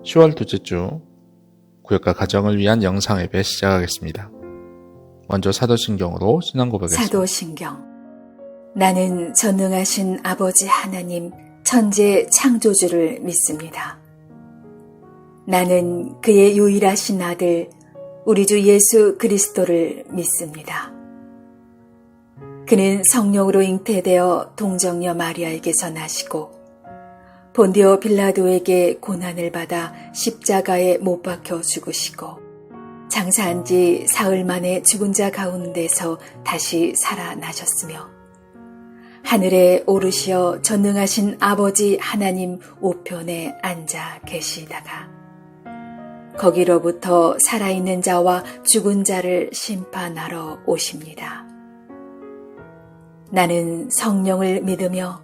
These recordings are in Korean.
10월 둘째 주 구역과 가정을 위한 영상 예배 시작하겠습니다. 먼저 사도신경으로 신앙 고백했습니다. 사도신경. 나는 전능하신 아버지 하나님 천재 창조주를 믿습니다. 나는 그의 유일하신 아들 우리 주 예수 그리스도를 믿습니다. 그는 성령으로 잉태되어 동정녀 마리아에게서 나시고 본디오 빌라도에게 고난을 받아 십자가에 못 박혀 죽으시고 장사한 지 사흘 만에 죽은 자 가운데서 다시 살아나셨으며 하늘에 오르시어 전능하신 아버지 하나님 우편에 앉아 계시다가 거기로부터 살아있는 자와 죽은 자를 심판하러 오십니다. 나는 성령을 믿으며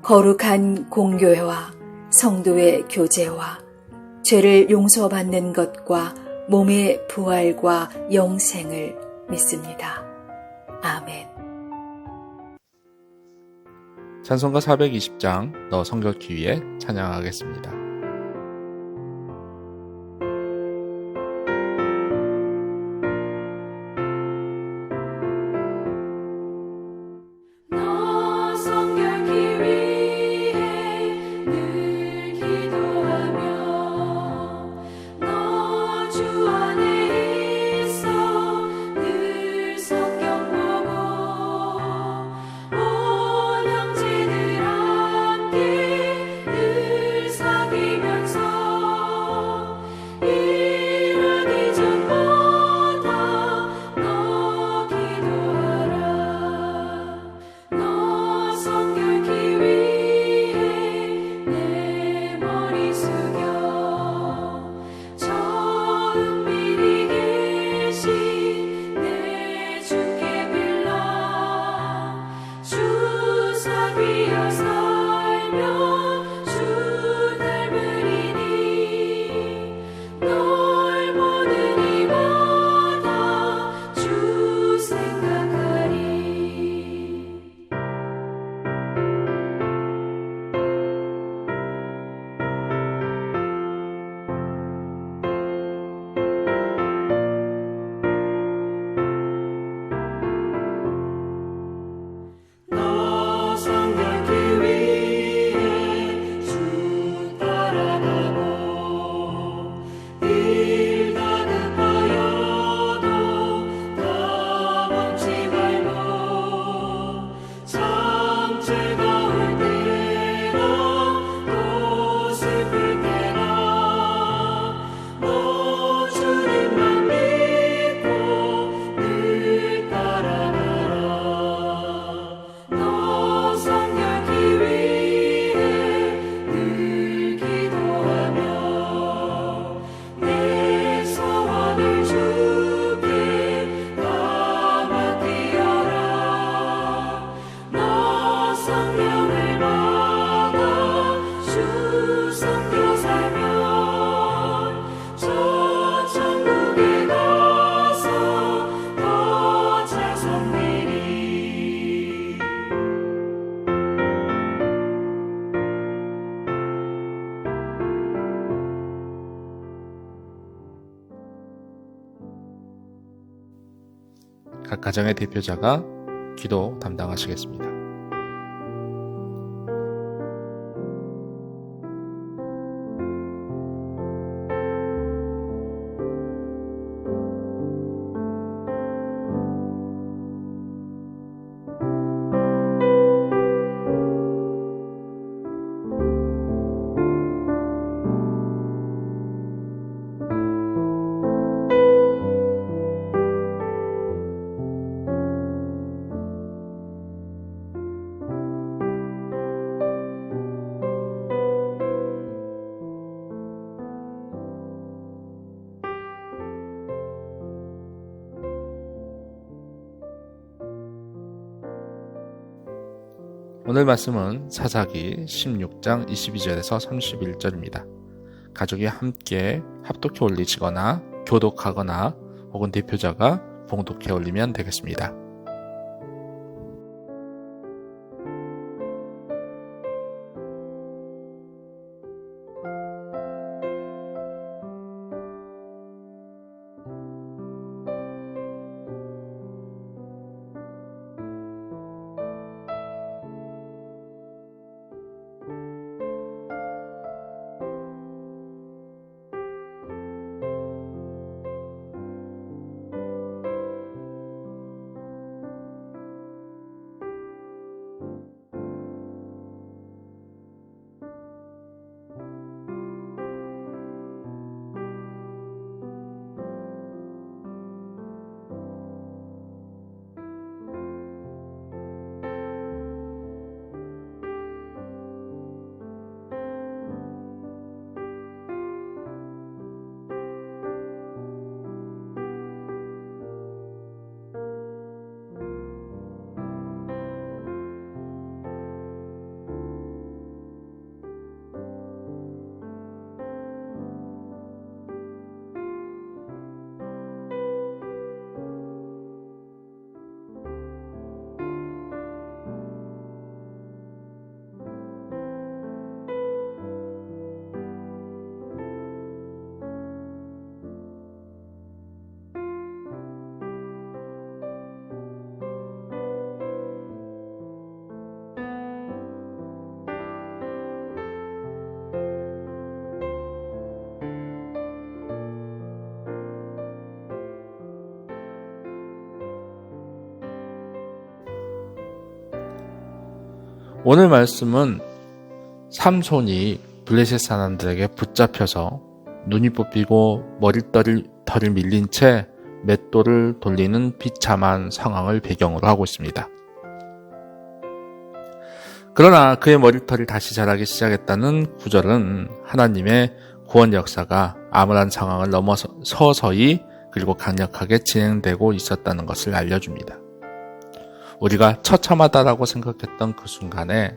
거룩한 공교회와 성도의 교제와 죄를 용서받는 것과 몸의 부활과 영생을 믿습니다. 아멘. 찬송가 420장 너 성결기 위해 찬양하겠습니다. 각 가정의 대표자가 기도 담당하시겠습니다. 오늘 말씀은 사사기 16장 22절에서 31절입니다. 가족이 함께 합독해 올리시거나 교독하거나 혹은 대표자가 봉독해 올리면 되겠습니다. 오늘 말씀은 삼손이 블레셋 사람들에게 붙잡혀서 눈이 뽑히고 머리털이 밀린 채 맷돌을 돌리는 비참한 상황을 배경으로 하고 있습니다. 그러나 그의 머리털이 다시 자라기 시작했다는 구절은 하나님의 구원 역사가 암울한 상황을 넘어서 서서히 그리고 강력하게 진행되고 있었다는 것을 알려줍니다. 우리가 처참하다라고 생각했던 그 순간에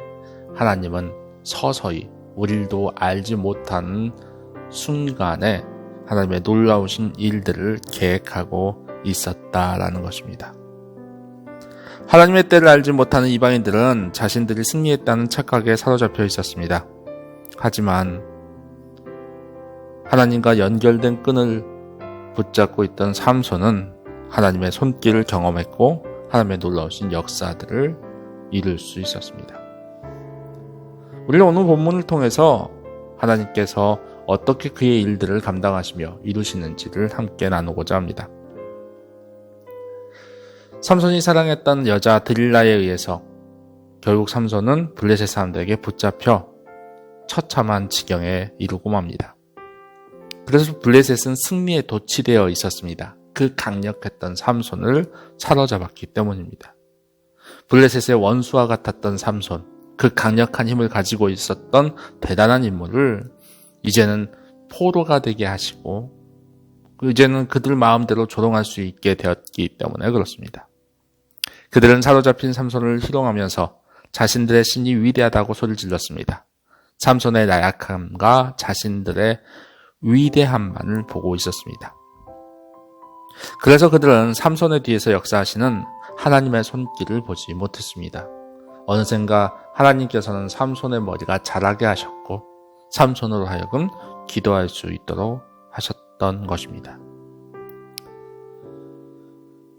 하나님은 서서히 우리도 알지 못하는 순간에 하나님의 놀라우신 일들을 계획하고 있었다라는 것입니다. 하나님의 때를 알지 못하는 이방인들은 자신들이 승리했다는 착각에 사로잡혀 있었습니다. 하지만 하나님과 연결된 끈을 붙잡고 있던 삼손은 하나님의 손길을 경험했고 하나님의 놀라우신 역사들을 이룰 수 있었습니다. 우리는 오늘 본문을 통해서 하나님께서 어떻게 그의 일들을 감당하시며 이루시는지를 함께 나누고자 합니다. 삼손이 사랑했던 여자 드릴라에 의해서 결국 삼손은 블레셋 사람들에게 붙잡혀 처참한 지경에 이르고 맙니다. 그래서 블레셋은 승리에 도취되어 있었습니다. 그 강력했던 삼손을 사로잡았기 때문입니다. 블레셋의 원수와 같았던 삼손, 그 강력한 힘을 가지고 있었던 대단한 인물을 이제는 포로가 되게 하시고 이제는 그들 마음대로 조롱할 수 있게 되었기 때문에 그렇습니다. 그들은 사로잡힌 삼손을 희롱하면서 자신들의 신이 위대하다고 소리를 질렀습니다. 삼손의 나약함과 자신들의 위대함만을 보고 있었습니다. 그래서 그들은 삼손의 뒤에서 역사하시는 하나님의 손길을 보지 못했습니다. 어느샌가 하나님께서는 삼손의 머리가 자라게 하셨고 삼손으로 하여금 기도할 수 있도록 하셨던 것입니다.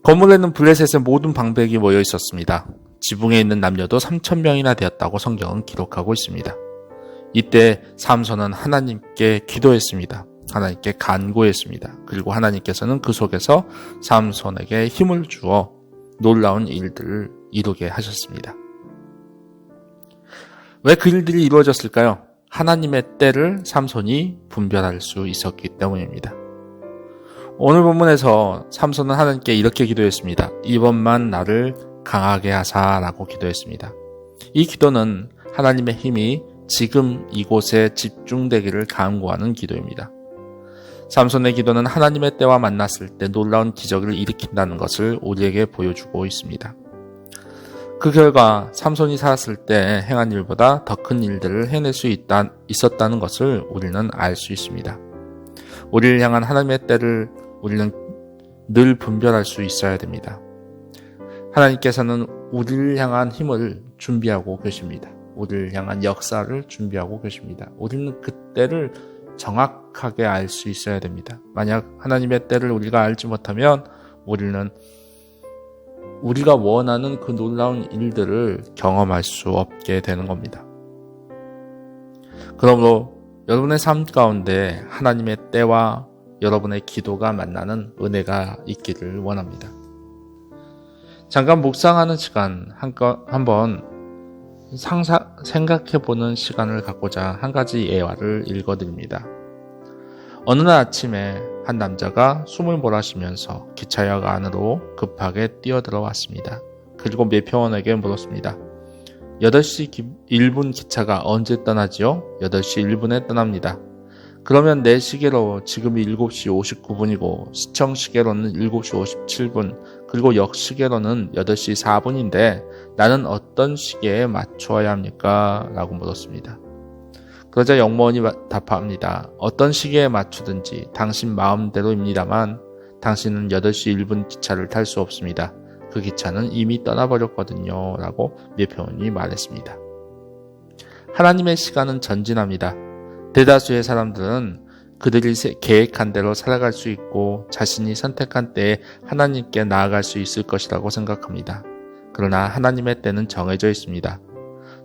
건물에는 블레셋의 모든 방백이 모여 있었습니다. 지붕에 있는 남녀도 3,000명이나 되었다고 성경은 기록하고 있습니다. 이때 삼손은 하나님께 기도했습니다. 하나님께 간구했습니다. 그리고 하나님께서는 그 속에서 삼손에게 힘을 주어 놀라운 일들을 이루게 하셨습니다. 왜 그 일들이 이루어졌을까요? 하나님의 때를 삼손이 분별할 수 있었기 때문입니다. 오늘 본문에서 삼손은 하나님께 이렇게 기도했습니다. 이번만 나를 강하게 하사라고 기도했습니다. 이 기도는 하나님의 힘이 지금 이곳에 집중되기를 간구하는 기도입니다. 삼손의 기도는 하나님의 때와 만났을 때 놀라운 기적을 일으킨다는 것을 우리에게 보여주고 있습니다. 그 결과 삼손이 살았을 때 행한 일보다 더 큰 일들을 해낼 수 있었다는 것을 우리는 알 수 있습니다. 우리를 향한 하나님의 때를 우리는 늘 분별할 수 있어야 됩니다. 하나님께서는 우리를 향한 힘을 준비하고 계십니다. 우리를 향한 역사를 준비하고 계십니다. 우리는 그 때를 정확하게 알 수 있어야 됩니다. 만약 하나님의 때를 우리가 알지 못하면 우리는 우리가 원하는 그 놀라운 일들을 경험할 수 없게 되는 겁니다. 그러므로 여러분의 삶 가운데 하나님의 때와 여러분의 기도가 만나는 은혜가 있기를 원합니다. 잠깐 묵상하는 시간 한번 생각해보는 시간을 갖고자 한 가지 예화를 읽어드립니다. 어느 날 아침에 한 남자가 숨을 몰아쉬면서 기차역 안으로 급하게 뛰어들어왔습니다. 그리고 매표원에게 물었습니다. 8시 1분 기차가 언제 떠나지요? 8시 1분에 떠납니다. 그러면 내 시계로 지금이 7시 59분이고 시청 시계로는 7시 57분 그리고 역 시계로는 8시 4분인데 나는 어떤 시계에 맞춰야 합니까? 라고 물었습니다. 그러자 역무원이 답합니다. 어떤 시계에 맞추든지 당신 마음대로입니다만 당신은 8시 1분 기차를 탈 수 없습니다. 그 기차는 이미 떠나버렸거든요. 라고 매표원이 말했습니다. 하나님의 시간은 전진합니다. 대다수의 사람들은 그들이 계획한 대로 살아갈 수 있고 자신이 선택한 때에 하나님께 나아갈 수 있을 것이라고 생각합니다. 그러나 하나님의 때는 정해져 있습니다.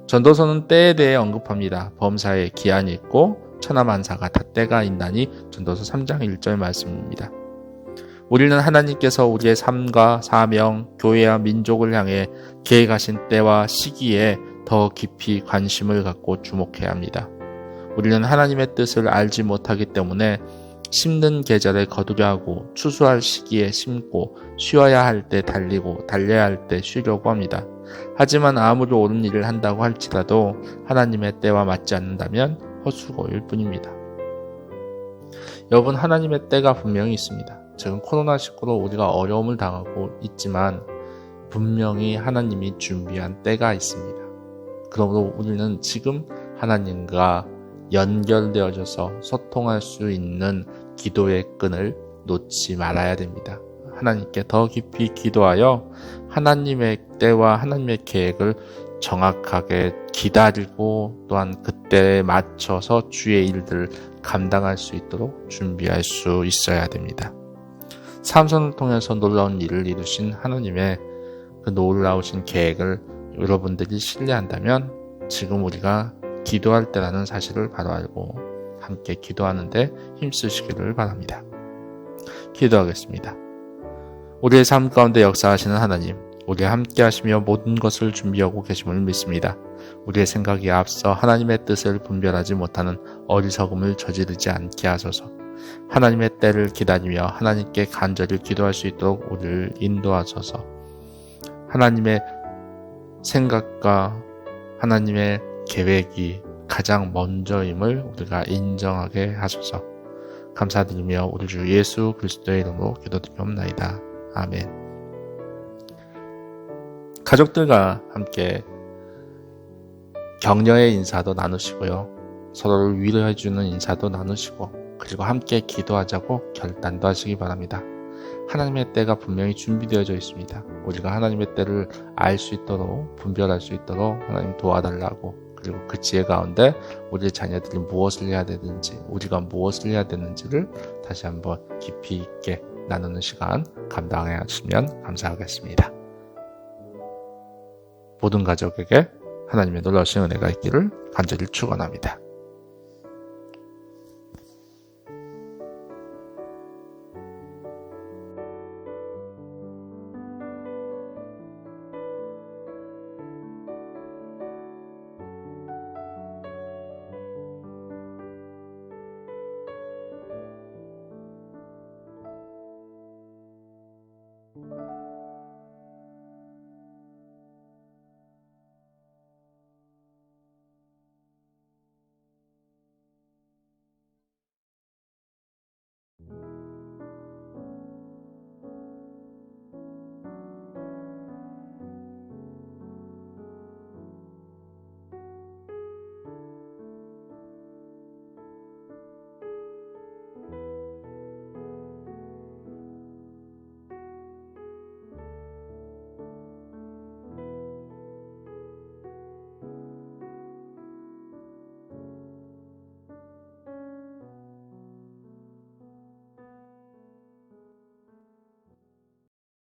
전도서는 때에 대해 언급합니다. 범사에 기한이 있고 천하만사가 다 때가 있나니 전도서 3장 1절 말씀입니다. 우리는 하나님께서 우리의 삶과 사명, 교회와 민족을 향해 계획하신 때와 시기에 더 깊이 관심을 갖고 주목해야 합니다. 우리는 하나님의 뜻을 알지 못하기 때문에 심는 계절에 거두려 하고 추수할 시기에 심고 쉬어야 할 때 달리고 달려야 할 때 쉬려고 합니다. 하지만 아무리 옳은 일을 한다고 할지라도 하나님의 때와 맞지 않는다면 헛수고일 뿐입니다. 여러분, 하나님의 때가 분명히 있습니다. 지금 코로나19로 우리가 어려움을 당하고 있지만 분명히 하나님이 준비한 때가 있습니다. 그러므로 우리는 지금 하나님과 연결되어져서 소통할 수 있는 기도의 끈을 놓지 말아야 됩니다. 하나님께 더 깊이 기도하여 하나님의 때와 하나님의 계획을 정확하게 기다리고 또한 그때에 맞춰서 주의 일들을 감당할 수 있도록 준비할 수 있어야 됩니다. 삼손을 통해서 놀라운 일을 이루신 하나님의 그 놀라우신 계획을 여러분들이 신뢰한다면 지금 우리가 기도할 때라는 사실을 바로 알고 함께 기도하는데 힘쓰시기를 바랍니다. 기도하겠습니다. 우리의 삶 가운데 역사하시는 하나님, 우리와 함께 하시며 모든 것을 준비하고 계심을 믿습니다. 우리의 생각에 앞서 하나님의 뜻을 분별하지 못하는 어리석음을 저지르지 않게 하소서. 하나님의 때를 기다리며 하나님께 간절히 기도할 수 있도록 우리를 인도하소서. 하나님의 생각과 하나님의 계획이 가장 먼저임을 우리가 인정하게 하소서. 감사드리며 우리 주 예수 그리스도의 이름으로 기도드리옵나이다. 아멘. 가족들과 함께 격려의 인사도 나누시고요. 서로를 위로해주는 인사도 나누시고 그리고 함께 기도하자고 결단도 하시기 바랍니다. 하나님의 때가 분명히 준비되어져 있습니다. 우리가 하나님의 때를 알 수 있도록 분별할 수 있도록 하나님 도와달라고, 그리고 그 지혜 가운데 우리 자녀들이 무엇을 해야 되는지, 우리가 무엇을 해야 되는지를 다시 한번 깊이 있게 나누는 시간 감당하시면 감사하겠습니다. 모든 가족에게 하나님의 놀라우신 은혜가 있기를 간절히 축원합니다.